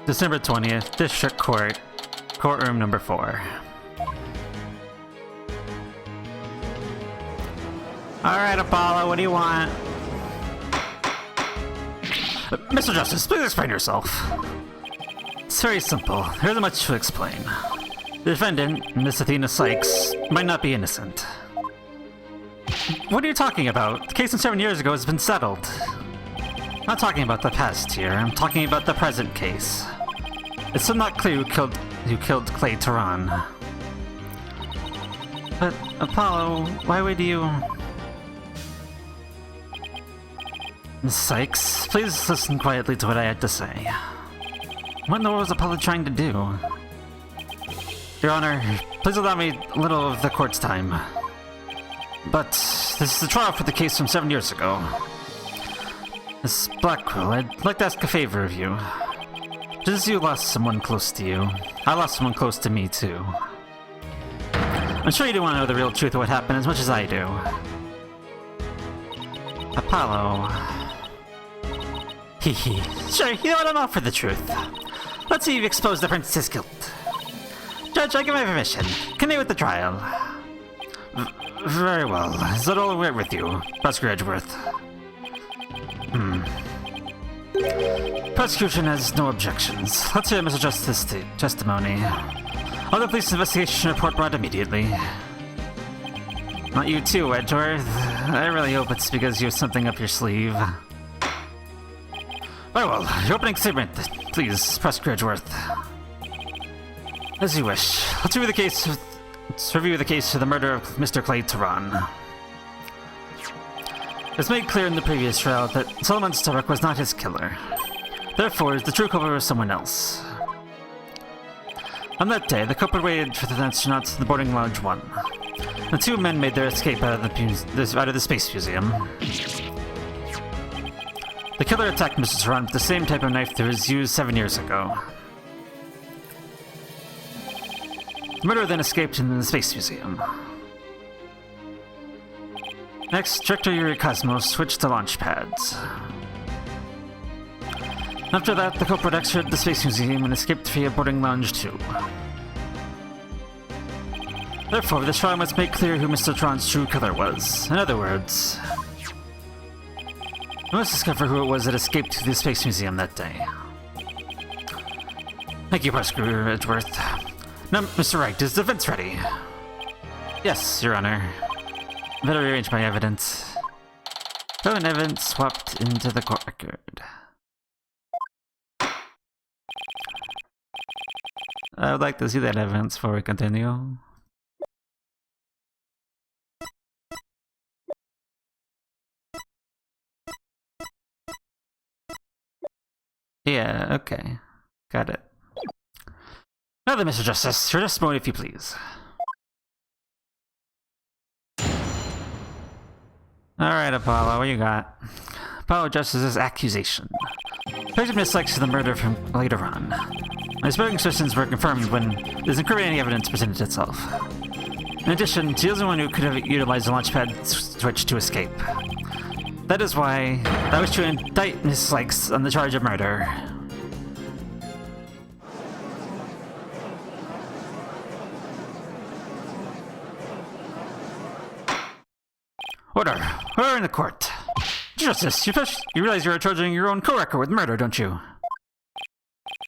December 20th, District Court, Courtroom number 4. Alright, Apollo, what do you want? Mr. Justice, please explain yourself. It's very simple. There isn't much to explain. The defendant, Miss Athena Sykes, might not be innocent. What are you talking about? The case from 7 years ago has been settled. I'm not talking about the past here. I'm talking about the present case. It's still not clear who killed Clay Tehran. But, Apollo, why would you... Miss Sykes, please listen quietly to what I had to say. What in the world was Apollo trying to do? Your Honor, please allow me a little of the court's time. But, this is the trial for the case from 7 years ago. Miss Blackwell, I'd like to ask a favor of you. Just as you lost someone close to you, I lost someone close to me too. I'm sure you do want to know the real truth of what happened as much as I do. Apollo... Hehe. Sure, you know what, I'm all for the truth. Let's see if you expose the princess's guilt. Judge, I give my permission. Continue with the trial. Very well. Is that all right with you, Prosecutor Edgeworth? Prosecution has no objections. Let's hear Mr. Justice's testimony. I'll the police investigation report brought immediately. Not you too, Edgeworth. I really hope it's because you have something up your sleeve. Very well, your opening statement, please, Prosecutor Edgeworth. As you wish. Let's review the case for the murder of Mr. Clay Tehran. It's made clear in the previous trial that Solomon Starbuck was not his killer. Therefore, the true culprit was someone else. On that day, the culprit waited for the astronauts in the boarding lounge 1. The two men made their escape out of the Space Museum. The killer attacked Mr. Tehran with the same type of knife that was used 7 years ago. The murderer then escaped in the Space Museum. Next, Director Yuri Cosmos switched to launch pads. After that, the culprit exited the Space Museum and escaped via boarding lounge 2. Therefore, this trial must make clear who Mr. Tehran's true killer was. In other words, we must discover who it was that escaped to the Space Museum that day. Thank you, Prosecutor Edgeworth. Now, Mr. Wright, is the defense ready? Yes, Your Honor. Better rearrange my evidence. Relevant evidence swapped into the court record. I would like to see that evidence before we continue. Yeah, okay. Got it. Now then, Mr. Justice, your testimony if you please. Alright, Apollo, what you got? Apollo Justice's accusation. Places Miss Sykes to the murder from later on. My spelling suspicions were confirmed when there's incriminating evidence presented itself. In addition, she was the one who could have utilized the launchpad switch to escape. That is why I wish to indict Miss Sykes on the charge of murder. Order! Order in the court! Justice, you realize you're charging your own co-worker with murder, don't you?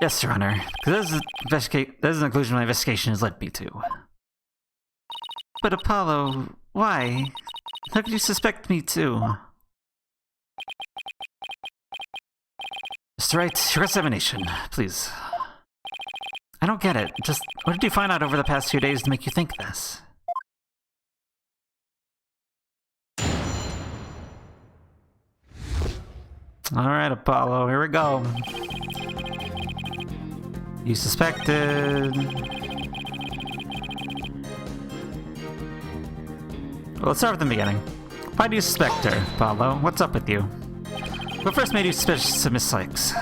Yes, Your Honor. Because that is the conclusion my investigation has led me to. But Apollo, why? How could you suspect me too? Mr. Wright, your examination, please. I don't get it. Just what did you find out over the past few days to make you think this? Alright, Apollo, here we go. You suspected... Well, let's start with the beginning. Why do you suspect her, Apollo? What's up with you? What first made you suspicious of Miss Sykes?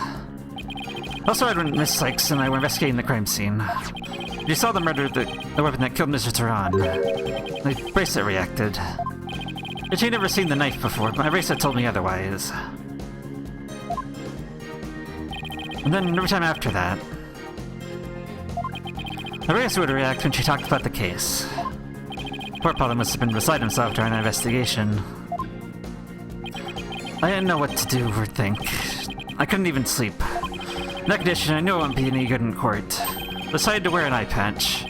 Also, when Miss Sykes and I were investigating the crime scene. You saw the murder, the weapon that killed Mr. Tehran. The bracelet reacted. But she'd never seen the knife before, but my bracelet told me otherwise. And then every time after that. I guess would react when she talked about the case. Poor Apollo must have been beside himself during that investigation. I didn't know what to do or think. I couldn't even sleep. In that condition, I knew I wouldn't be any good in court. I decided to wear an eye patch,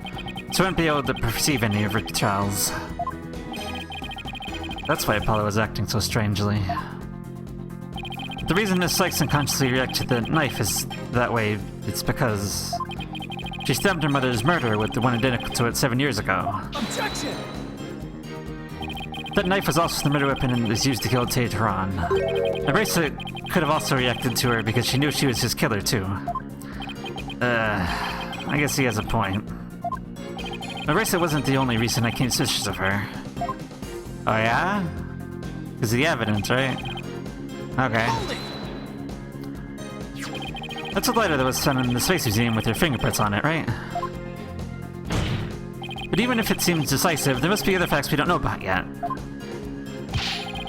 so I wouldn't be able to perceive any of her trials. That's why Apollo was acting so strangely. The reason Miss Sykes unconsciously reacted to the knife is that way, it's because she stabbed her mother's murderer with the one identical to it 7 years ago. Objection! That knife was also the murder weapon and was used to kill Tehran. The bracelet could have also reacted to her because she knew she was his killer too. I guess he has a point. The bracelet wasn't the only reason I came suspicious of her. Oh yeah? Because of the evidence, right? Okay. That's a letter that was found in the Space Museum with your fingerprints on it, right? But even if it seems decisive, there must be other facts we don't know about yet.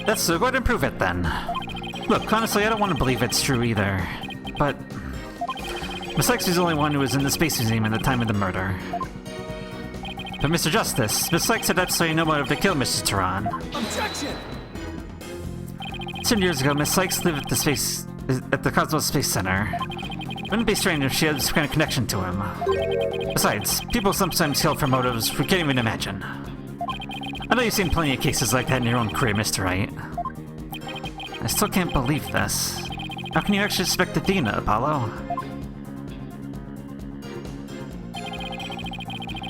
That's so, go ahead and prove it then. Look, honestly, I don't want to believe it's true either. But Miss Sykes was the only one who was in the Space Museum at the time of the murder. But Mr. Justice, Miss Sykes had absolutely no motive to kill Mrs. Tehran. Objection! 7 years ago, Miss Sykes lived at the Cosmos Space Center. Wouldn't it be strange if she had this kind of connection to him? Besides, people sometimes kill for motives we can't even imagine. I know you've seen plenty of cases like that in your own career, Mr. Wright. I still can't believe this. How can you actually suspect Athena, Apollo?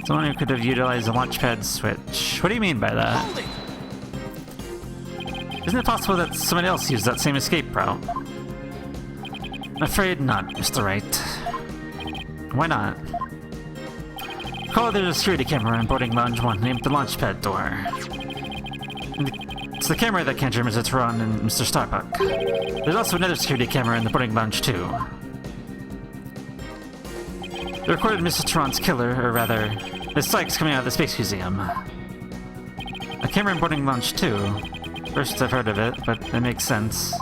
Someone who could have utilized a launchpad switch. What do you mean by that? Isn't it possible that someone else used that same escape route? I'm afraid not, Mr. Wright. Why not? Recall there's a security camera in boarding lounge 1 named the launchpad door. It's the camera that captured Mr. Tehran and Mr. Starbuck. There's also another security camera in the boarding lounge 2. It recorded Mr. Tehran's killer, or rather, Miss Sykes coming out of the Space Museum. A camera in boarding lounge 2. First I've heard of it, but it makes sense.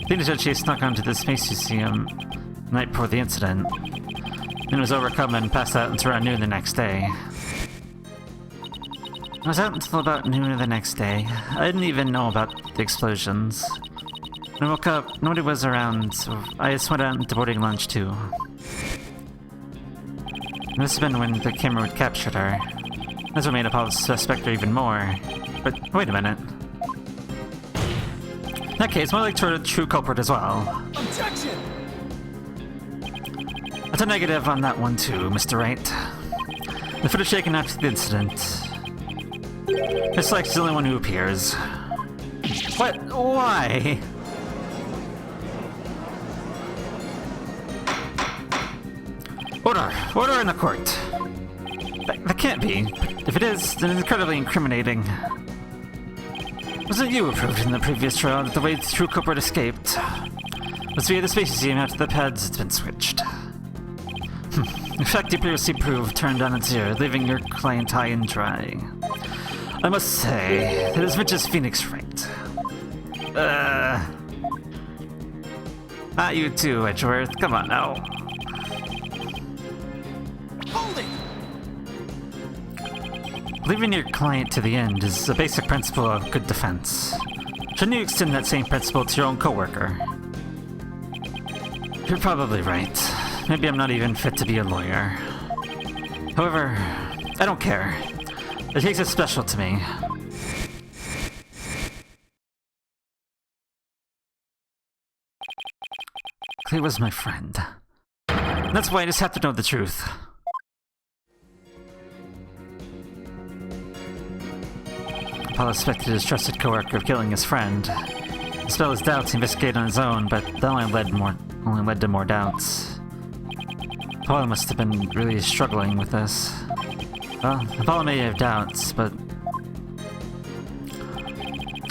Athena said she snuck onto the Space Museum the night before the incident, then was overcome and passed out until around noon the next day. I was out until about noon of the next day. I didn't even know about the explosions. When I woke up, nobody was around, so I just went out into boarding lounge 2. And this has been when the camera had captured her. That's what made Apollo suspect her even more. But wait a minute. In that case, more like a true culprit as well. Objection! That's a negative on that one too, Mr. Wright. The footage taken after the incident. Miss Sykes is the only one who appears. What? Why? Order! Order in the court! That can't be. If it is, then it's incredibly incriminating. Wasn't you who proved in the previous trial that the way the true culprit escaped was via the Space Museum after the pads had been switched? In fact, you previously proved turned on its ear, leaving your client high and dry. I must say, that as much as Phoenix Wright. Not you too, Edgeworth. Come on now. Holding! Leaving your client to the end is a basic principle of good defense. Shouldn't you extend that same principle to your own coworker? You're probably right. Maybe I'm not even fit to be a lawyer. However, I don't care. The case is special to me. Clay was my friend. That's why I just have to know the truth. Apollo suspected his trusted coworker of killing his friend. To dispel his doubts, he investigated on his own, but that only led to more doubts. Apollo must have been really struggling with this. Well, Apollo may have doubts, but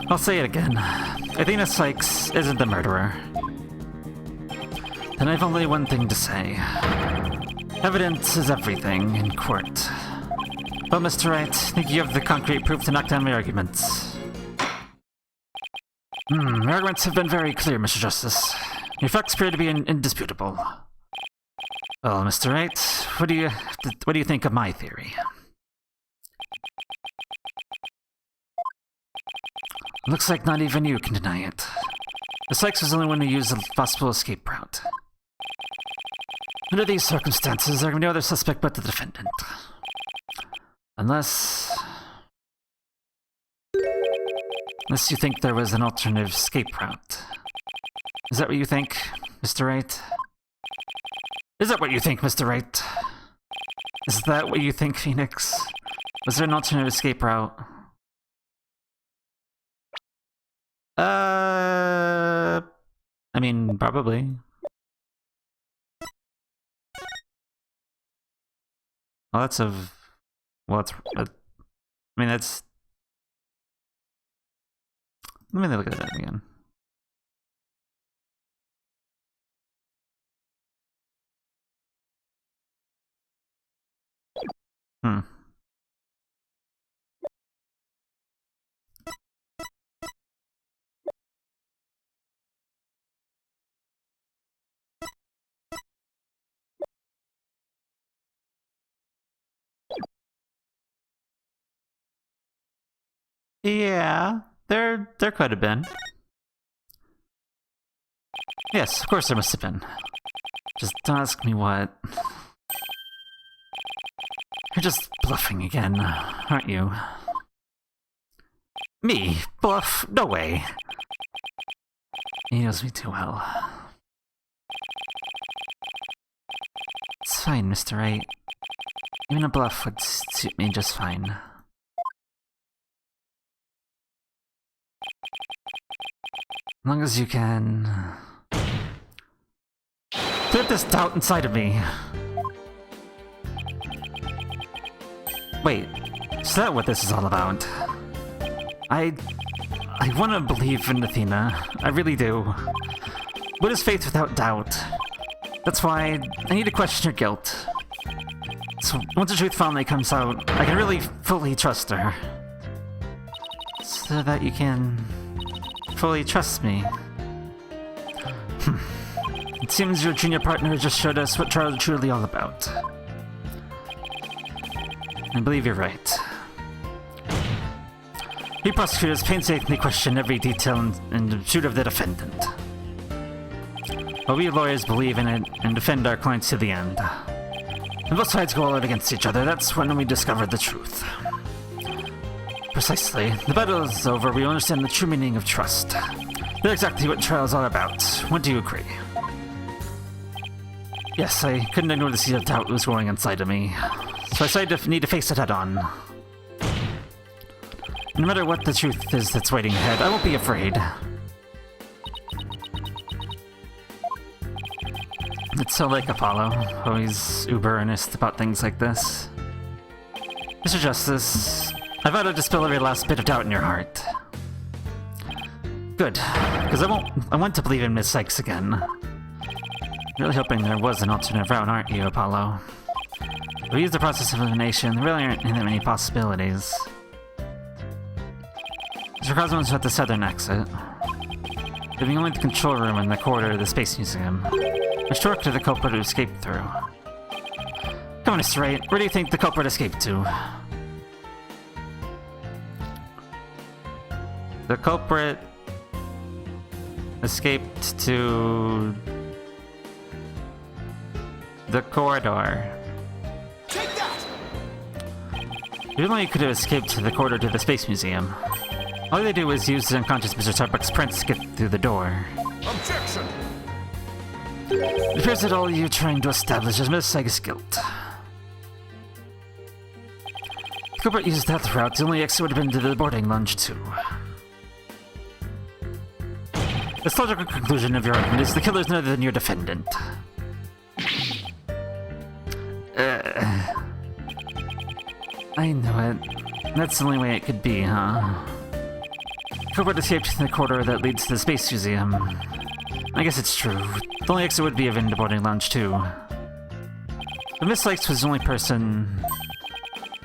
I'll say it again. Athena Sykes isn't the murderer. Then I've only one thing to say. Evidence is everything in court. Well, Mr. Wright, I think you have the concrete proof to knock down my arguments. My arguments have been very clear, Mr. Justice. Your facts appear to be indisputable. Well, Mr. Wright, what do you think of my theory? Looks like not even you can deny it. The Sykes was the only one who used a possible escape route. Under these circumstances, there can be no other suspect but the defendant. Unless you think there was an alternative escape route. Is that what you think, Mr. Wright? Is that what you think, Mr. Wright? Is that what you think, Phoenix? Was there an alternative escape route? I mean, probably. Well, that's a... Well, that's... I mean, that's... Let me look at that again. Yeah, there could have been. Yes, of course there must have been. Just don't ask me what. You're just bluffing again, aren't you? Me? Bluff? No way. He knows me too well. It's fine, Mr. Wright. Even a bluff would suit me just fine. As long as you can... clear this doubt inside of me. Wait, is that what this is all about? I want to believe in Athena. I really do. What is faith without doubt? That's why I need to question your guilt. So once the truth finally comes out, I can really fully trust her. So that you can fully trust me. It seems your junior partner just showed us what trials are truly all about. I believe you're right. We prosecutors painstakingly question every detail in the pursuit of the defendant. But we lawyers believe in it and defend our clients to the end. When both sides go all out against each other, that's when we discover the truth. Precisely. The battle is over, we understand the true meaning of trust. That's exactly what trial is all about. Would you agree? Yes, I couldn't ignore the seed of doubt that was growing inside of me. So I decided to need to face it head on. No matter what the truth is that's waiting ahead, I won't be afraid. It's so like Apollo, always uber earnest about things like this. Mr. Justice, I vow to dispel every last bit of doubt in your heart. Good, because I want to believe in Miss Sykes again. Really hoping there was an alternate route, aren't you, Apollo? If we use the process of elimination, there really aren't that many possibilities. Mr. Cosmo's at the southern exit. Leaving only the control room and the corridor of the Space Museum. Which door could the culprit have escaped through? Come on, Mr. Wright, where do you think the culprit escaped to? The culprit escaped to the corridor. Take that! You only could have escaped to the corridor to the Space Museum. All they do is use the unconscious Mr. Starbuck's prints to get through the door. Objection! It appears that all you're trying to establish is Miss Sykes' guilt. If the culprit used that route, the only exit would have been to the boarding lounge too. The logical conclusion of your argument is the killer's none other than your defendant. I know it. That's the only way it could be, huh? The culprit escaped from the corridor that leads to the Space Museum. I guess it's true. The only exit would be in the boarding lounge too. But Miss Sykes was the only person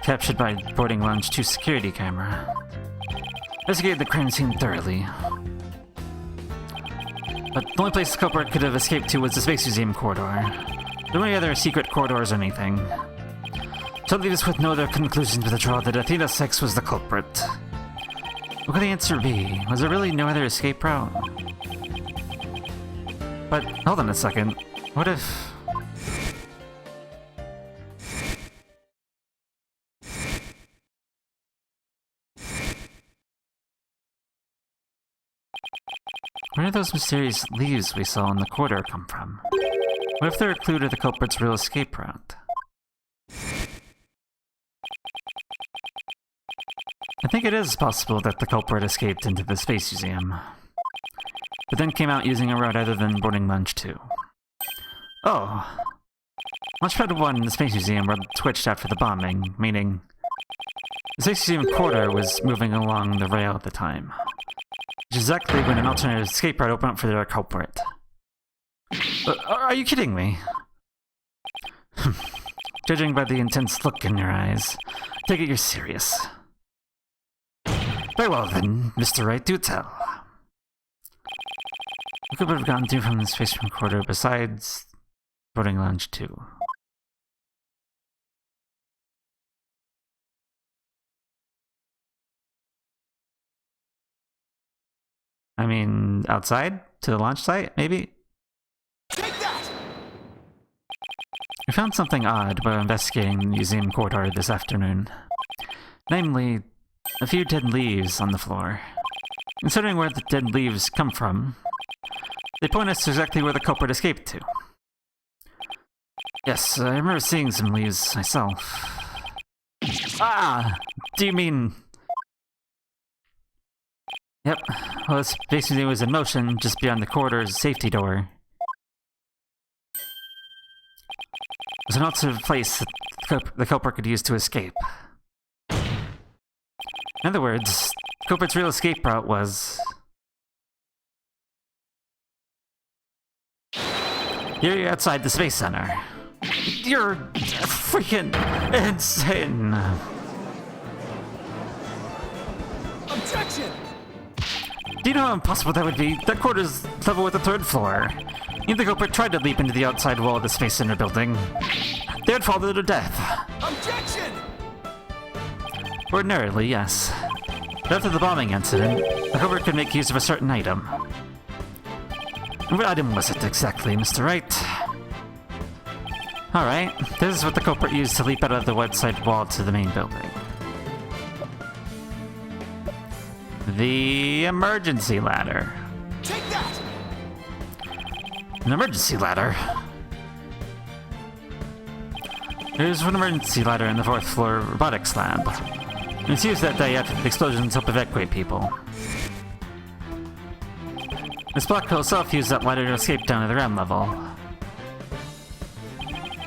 captured by boarding lounge 2's security camera. Investigated the crime scene thoroughly. But the only place the culprit could have escaped to was the Space Museum corridor. There were any other secret corridors or anything. So leave us with no other conclusion to the draw that Athena 6 was the culprit. What could the answer be? Was there really no other escape route? But, hold on a second. What if... Where did those mysterious leaves we saw in the corridor come from? What if they're a clue to the culprit's real escape route? I think it is possible that the culprit escaped into the Space Museum, but then came out using a route other than boarding lunch too. Oh! Launchpad 1 in the Space Museum were switched after the bombing, meaning the Space Museum corridor was moving along the rail at the time. Which is exactly when an alternate escape route opened up for their culprit. Are you kidding me? Judging by the intense look in your eyes, I take it you're serious. Very well then, Mr. Wright, do tell. What could we have gotten to from the Space Room corridor besides boarding lounge 2? I mean, outside? To the launch site, maybe? Take that! We found something odd while investigating the museum corridor this afternoon. Namely, a few dead leaves on the floor. Considering where the dead leaves come from, they point us to exactly where the culprit escaped to. Yes, I remember seeing some leaves myself. Ah! Do you mean... Yep, well, this basically was in motion just beyond the corridor's safety door. It was an alternative place that the culprit could use to escape. In other words, the culprit's real escape route was... You're outside the Space Center. You're freaking insane! Objection! Do you know how impossible that would be? That corridor's level with the 3rd floor. If the culprit tried to leap into the outside wall of the Space Center building, they would fall to their death. Objection! Ordinarily, yes. But after the bombing incident, the culprit could make use of a certain item. And what item was it exactly, Mr. Wright? Alright, this is what the culprit used to leap out of the outside wall to the main building. The emergency ladder. Take that! An emergency ladder? There's one emergency ladder in the 4th floor robotics lab. It's used that day after the explosions to help evacuate people. Miss Blackwell herself used that ladder to escape down to the ground level.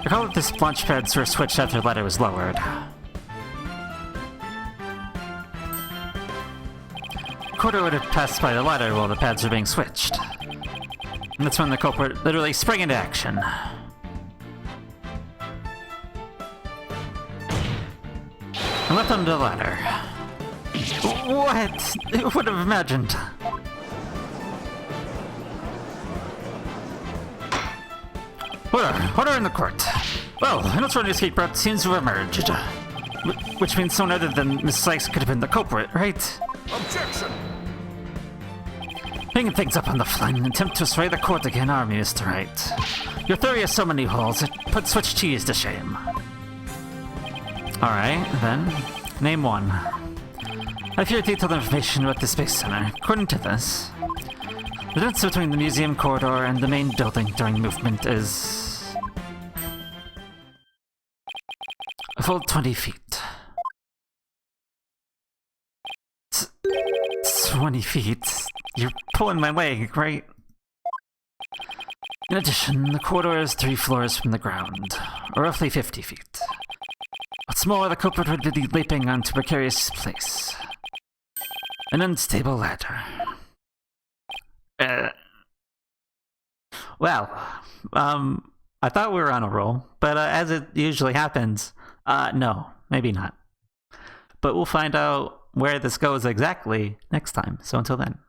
Recall that this launch pads were switched after the ladder was lowered. Corridor would have passed by the ladder while the pads were being switched. And that's when the culprit literally sprang into action. And leapt onto the ladder. What? Who would have imagined? Order in the court. Well, an alternative escape route seems to have emerged. Which means someone other than Miss Sykes could have been the culprit, right? Objection! Hanging things up on the fly in an attempt to sway the court again, are you, Mr. Wright? Your theory has so many holes, it puts Switch Cheese to shame. Alright, then. Name one. I fear detailed information about the Space Center. According to this, the distance between the museum corridor and the main building during movement is... a full 20 feet. 20 feet? You're pulling my leg, right? In addition, the corridor is 3 floors from the ground, or roughly 50 feet. What's more, the culprit would be leaping onto a precarious place. An unstable ladder. Well, I thought we were on a roll, but as it usually happens, no, maybe not. But we'll find out where this goes exactly next time, so until then.